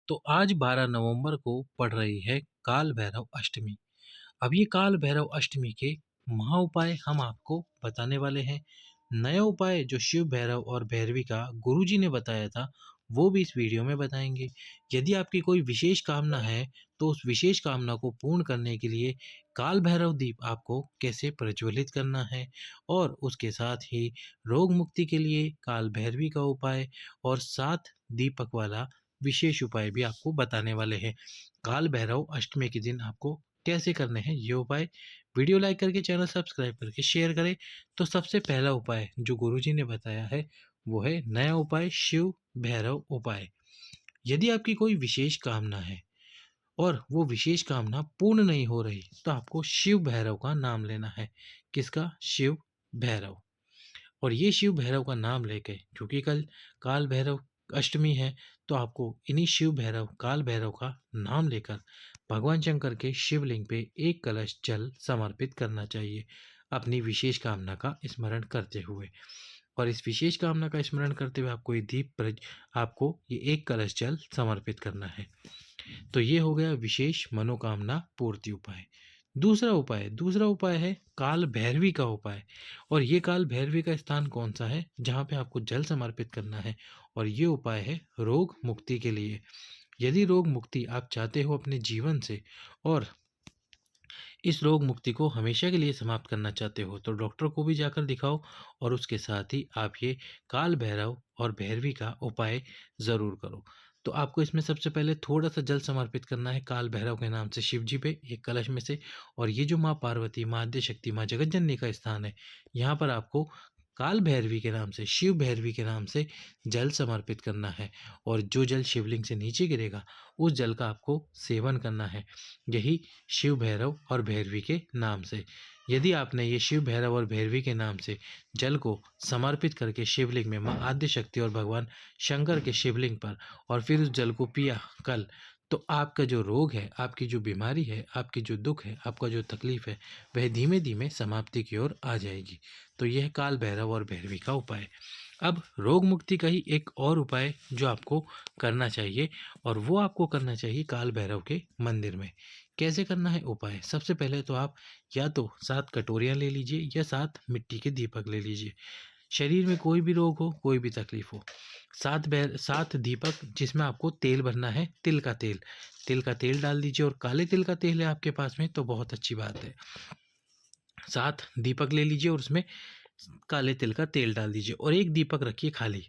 तो आज 12 नवंबर को पड़ रही है काल भैरव अष्टमी। अब ये काल भैरव अष्टमी के महा उपाय हम आपको बताने वाले हैं। नया उपाय जो शिव भैरव और भैरवी का गुरुजी ने बताया था, वो भी इस वीडियो में बताएंगे। यदि आपकी कोई विशेष कामना है, तो उस विशेष कामना को पूर्ण करने के लिए काल भैरव दीप आपको कैसे प्रज्वलित करना है, और उसके साथ ही रोग मुक्ति के लिए काल भैरवी का उपाय और 7 दीपक वाला विशेष उपाय भी आपको बताने वाले हैं। काल भैरव अष्टमी के दिन आपको कैसे करने हैं ये उपाय। वीडियो लाइक करके चैनल सब्सक्राइब करके शेयर करें। तो सबसे पहला उपाय जो गुरुजी ने बताया है, वो है नया उपाय शिव भैरव उपाय। यदि आपकी कोई विशेष कामना है और वो विशेष कामना पूर्ण नहीं हो रही, तो आपको शिव भैरव का नाम लेना है। किसका? शिव भैरव। और ये शिव भैरव का नाम लेके, क्योंकि कल काल भैरव अष्टमी है, तो आपको इन्हीं शिव भैरव काल भैरव का नाम लेकर भगवान शंकर के शिवलिंग पे एक कलश जल समर्पित करना चाहिए, अपनी विशेष कामना का स्मरण करते हुए। और इस विशेष कामना का स्मरण करते हुए आपको ये एक कलश जल समर्पित करना है। तो ये हो गया विशेष मनोकामना पूर्ति उपाय। दूसरा उपाय है काल भैरवी का उपाय। और ये काल भैरवी का स्थान कौन सा है जहाँ पे आपको जल समर्पित करना है, और ये उपाय है रोग मुक्ति के लिए। यदि रोग मुक्ति आप चाहते हो अपने जीवन से, और इस रोग मुक्ति को हमेशा के लिए समाप्त करना चाहते हो, तो डॉक्टर को भी जाकर दिखाओ, और उसके साथ ही आप ये काल भैरव और भैरवी का उपाय ज़रूर करो। तो आपको इसमें सबसे पहले थोड़ा सा जल समर्पित करना है काल भैरव के नाम से शिव जी पे एक कलश में से। और ये जो माँ पार्वती, माँ आद्य शक्ति, माँ जगत का स्थान है, यहाँ पर आपको काल भैरवी के नाम से, शिव भैरवी के नाम से जल समर्पित करना है। और जो जल शिवलिंग से नीचे गिरेगा, उस जल का आपको सेवन करना है, यही शिव भैरव और भैरवी के नाम से। यदि आपने ये शिव भैरव और भैरवी के नाम से जल को समर्पित करके शिवलिंग में, माँ आद्य शक्ति और भगवान शंकर के शिवलिंग पर, और फिर उस जल को पिया कल, तो आपका जो रोग है, आपकी जो बीमारी है, आपकी जो दुख है, आपका जो तकलीफ है, वह धीमे धीमे समाप्ति की ओर आ जाएगी। तो यह काल भैरव और भैरवी का उपाय। अब रोग मुक्ति का ही एक और उपाय जो आपको करना चाहिए, और वो आपको करना चाहिए काल भैरव के मंदिर में। कैसे करना है उपाय? सबसे पहले तो आप या तो 7 कटोरियाँ ले लीजिए, या 7 मिट्टी के दीपक ले लीजिए। शरीर में कोई भी रोग हो, कोई भी तकलीफ हो, 7 दीपक जिसमें आपको तेल भरना है, तिल का तेल। तिल का तेल डाल दीजिए, और काले तिल का तेल है आपके पास में तो बहुत अच्छी बात है। 7 दीपक ले लीजिए और उसमें काले तिल का तेल डाल दीजिए, और एक दीपक रखिए खाली।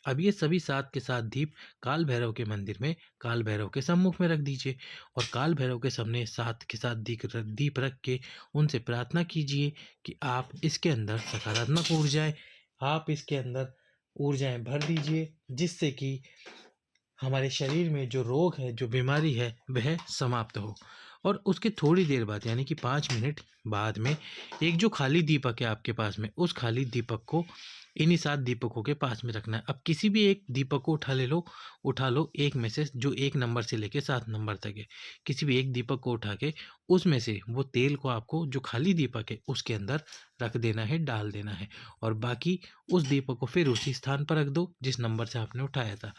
अब ये सभी 7 के 7 दीप काल भैरव के मंदिर में काल भैरव के सम्मुख में रख दीजिए, और काल भैरव के सामने 7 के 7 दीप रख के उनसे प्रार्थना कीजिए कि आप इसके अंदर सकारात्मक ऊर्जाएं, आप इसके अंदर ऊर्जाएं भर दीजिए, जिससे कि हमारे शरीर में जो रोग है, जो बीमारी है, वह समाप्त हो। और उसके थोड़ी देर बाद, यानी कि 5 मिनट बाद में, एक जो खाली दीपक है आपके पास में, उस खाली दीपक को इन्हीं 7 दीपकों के पास में रखना है। अब किसी भी एक दीपक को उठा लो एक में से, जो 1 नंबर से लेके 7 नंबर तक है। किसी भी एक दीपक को उठा के उसमें से वो तेल को आपको, जो खाली दीपक है, उसके अंदर रख देना है, डाल देना है। और बाकी उस दीपक को फिर उसी स्थान पर रख दो जिस नंबर से आपने उठाया था।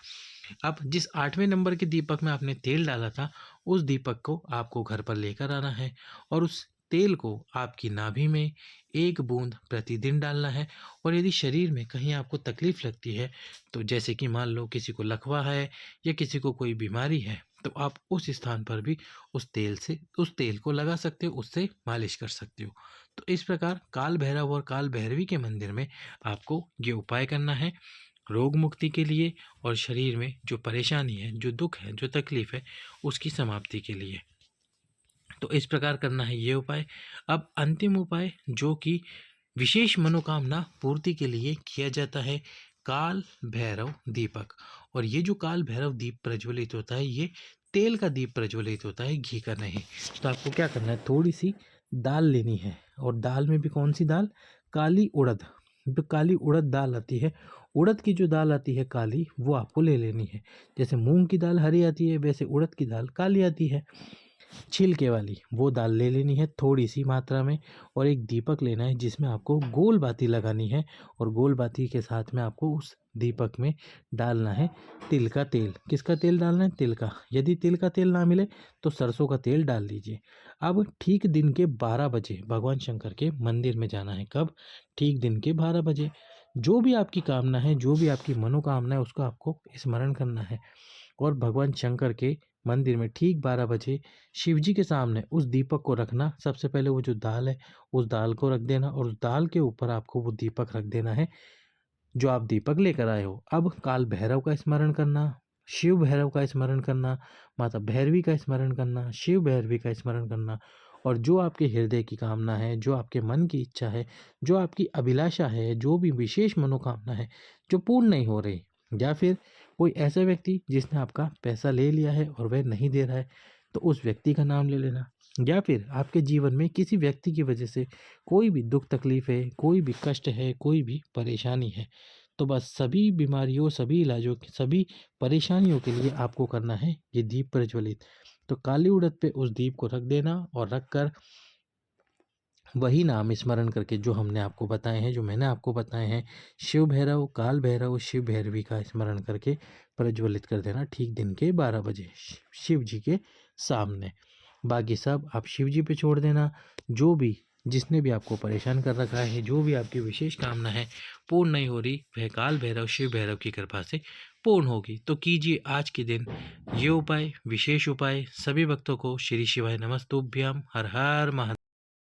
अब जिस 8वें नंबर के दीपक में आपने तेल डाला था, उस दीपक को आपको घर पर लेकर आना है, और उस तेल को आपकी नाभि में 1 बूंद प्रतिदिन डालना है। और यदि शरीर में कहीं आपको तकलीफ लगती है, तो जैसे कि मान लो किसी को लकवा है, या किसी को कोई बीमारी है, तो आप उस स्थान पर भी उस तेल को लगा सकते हो, उससे मालिश कर सकते हो। तो इस प्रकार काल भैरव और काल भैरवी के मंदिर में आपको ये उपाय करना है रोग मुक्ति के लिए, और शरीर में जो परेशानी है, जो दुख है, जो तकलीफ है, उसकी समाप्ति के लिए। तो इस प्रकार करना है ये उपाय। अब अंतिम उपाय जो कि विशेष मनोकामना पूर्ति के लिए किया जाता है, काल भैरव दीपक। और ये जो काल भैरव दीप प्रज्वलित होता है, ये तेल का दीप प्रज्वलित होता है, घी का नहीं। तो आपको क्या करना है, थोड़ी सी दाल लेनी है, और दाल में भी कौन सी दाल? काली उड़द। जो काली उड़द दाल आती है, उड़द की जो दाल आती है काली, वो आपको ले लेनी है। जैसे मूंग की दाल हरी आती है, वैसे उड़द की दाल काली आती है। छिलके वाली वो दाल ले लेनी है थोड़ी सी मात्रा में, और एक दीपक लेना है जिसमें आपको गोल बाती लगानी है, और गोल बाती के साथ में आपको उस दीपक में डालना है तिल का तेल। किसका तेल डालना है? तिल का। यदि तिल का तेल ना मिले तो सरसों का तेल डाल लीजिए। अब ठीक दिन के 12 बजे भगवान शंकर के मंदिर में जाना है। कब? ठीक दिन के 12 बजे। जो भी आपकी कामना है, जो भी आपकी मनोकामना है, उसको आपको स्मरण करना है, और भगवान शंकर के मंदिर में ठीक 12 बजे शिव जी के सामने उस दीपक को रखना। सबसे पहले वो जो दाल है, उस दाल को रख देना, और उस दाल के ऊपर आपको वो दीपक रख देना है जो आप दीपक लेकर आए हो। अब काल भैरव का स्मरण करना, शिव भैरव का स्मरण करना, माता भैरवी का स्मरण करना, शिव भैरवी का स्मरण करना, और जो आपके हृदय की कामना है, जो आपके मन की इच्छा है, जो आपकी अभिलाषा है, जो भी विशेष मनोकामना है जो पूर्ण नहीं हो रही, या फिर कोई ऐसा व्यक्ति जिसने आपका पैसा ले लिया है और वह नहीं दे रहा है, तो उस व्यक्ति का नाम ले लेना। या फिर आपके जीवन में किसी व्यक्ति की वजह से कोई भी दुख तकलीफ है, कोई भी कष्ट है, कोई भी परेशानी है, तो बस सभी बीमारियों, सभी इलाजों, सभी परेशानियों के लिए आपको करना है ये दीप प्रज्वलित। तो काली उड़द पे उस दीप को रख देना, और रख कर वही नाम स्मरण करके जो हमने आपको बताए हैं, जो मैंने आपको बताए हैं, शिव भैरव, काल भैरव, शिव भैरवी का स्मरण करके प्रज्वलित कर देना ठीक दिन के 12 बजे शिव जी के सामने। बाकी सब आप शिव जी पे छोड़ देना। जो भी, जिसने भी आपको परेशान कर रखा है, जो भी आपकी विशेष कामना है पूर्ण नहीं हो रही, वह काल भैरव, शिव भैरव की कृपा से पूर्ण होगी। तो कीजिए आज के दिन ये उपाय, विशेष उपाय। सभी भक्तों को श्री शिवाय नमस्तुभ्याम। हर हर महादेव।